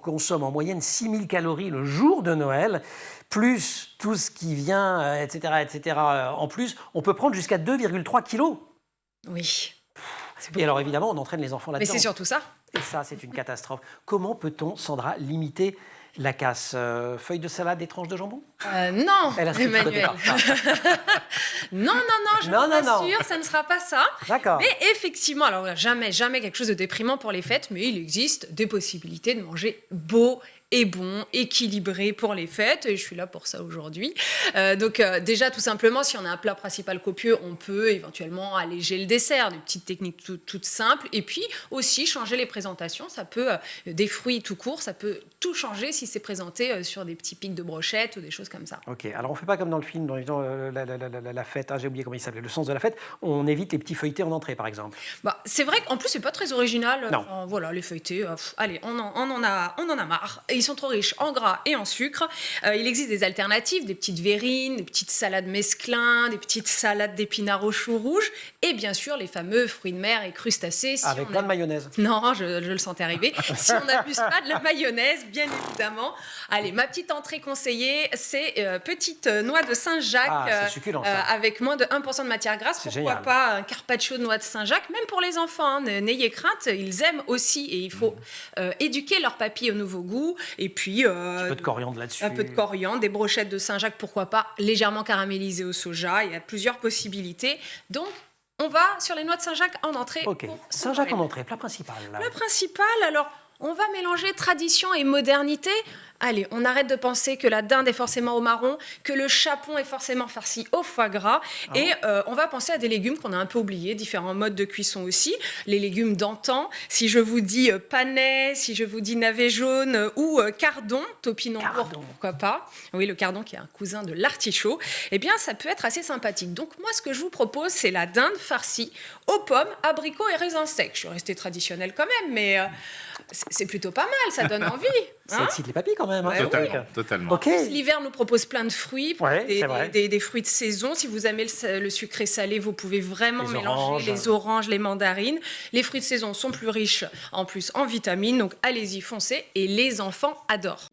consomme en moyenne 6000 calories le jour de Noël, plus tout ce qui vient, etc. En plus, on peut prendre jusqu'à 2,3 kilos. Oui. Et alors évidemment, on entraîne les enfants là-dedans. Mais c'est surtout ça. Et ça, c'est une catastrophe. Comment peut-on, Sandra, limiter la casse? Feuilles de salade et tranches de jambon? Non, Elle a ce Emmanuel. Non, je vous rassure, ça ne sera pas ça. D'accord. Mais effectivement, alors jamais quelque chose de déprimant pour les fêtes, mais il existe des possibilités de manger beau et bon, équilibré pour les fêtes, et je suis là pour ça aujourd'hui. Donc déjà, tout simplement, si on a un plat principal copieux, on peut éventuellement alléger le dessert, des petites techniques toutes simples, et puis aussi changer les présentations. Ça peut, des fruits tout court, ça peut tout changer si c'est présenté sur des petits pics de brochettes ou des choses comme ça. Ok, alors on ne fait pas comme dans le film, dans la fête, j'ai oublié comment il s'appelait, le sens de la fête, on évite les petits feuilletés en entrée, par exemple. Bah, c'est vrai qu'en plus, c'est pas très original. Non. Voilà, les feuilletés, allez, on en a marre. Et ils sont trop riches en gras et en sucre. Il existe des alternatives, des petites verrines, des petites salades mesclins, des petites salades d'épinards aux choux rouges, et bien sûr, les fameux fruits de mer et crustacés. Si avec plein de mayonnaise. Non, je le sentais arriver. Si on n'abuse pas de la mayonnaise, bien évidemment. Allez, ma petite entrée conseillée, c'est petite noix de Saint-Jacques c'est succulent, ça. avec moins de 1% de matière grasse. Pourquoi génial. pas un carpaccio de noix de Saint-Jacques, même pour les enfants, hein, n'ayez crainte, ils aiment aussi, et il faut éduquer leur papille au nouveau goût. Et puis Un peu de coriandre là-dessus. Un peu de coriandre, des brochettes de Saint-Jacques, pourquoi pas, légèrement caramélisées au soja. Il y a plusieurs possibilités. Donc, on va sur les noix de Saint-Jacques en entrée. Ok, Saint-Jacques en entrée, plat principal. Plat principal, alors on va mélanger tradition et modernité. Allez, on arrête de penser que la dinde est forcément au marron, que le chapon est forcément farci au foie gras. Et on va penser à des légumes qu'on a un peu oubliés, différents modes de cuisson aussi. Les légumes d'antan, si je vous dis panais, si je vous dis navet jaune ou cardon, topinambour, pourquoi pas. Oui, le cardon qui est un cousin de l'artichaut. Eh bien, ça peut être assez sympathique. Donc moi, ce que je vous propose, c'est la dinde farcie aux pommes, abricots et raisins secs. Je suis restée traditionnelle quand même, mais c'est plutôt pas mal, ça donne envie. Ça excite les papilles quand même. Totalement. Ok. L'hiver nous propose plein de fruits, Ouais, des fruits de saison. Si vous aimez le sucré salé, vous pouvez vraiment mélanger oranges. les oranges, les mandarines. Les fruits de saison sont plus riches en plus en vitamines, donc allez-y, foncez, et les enfants adorent.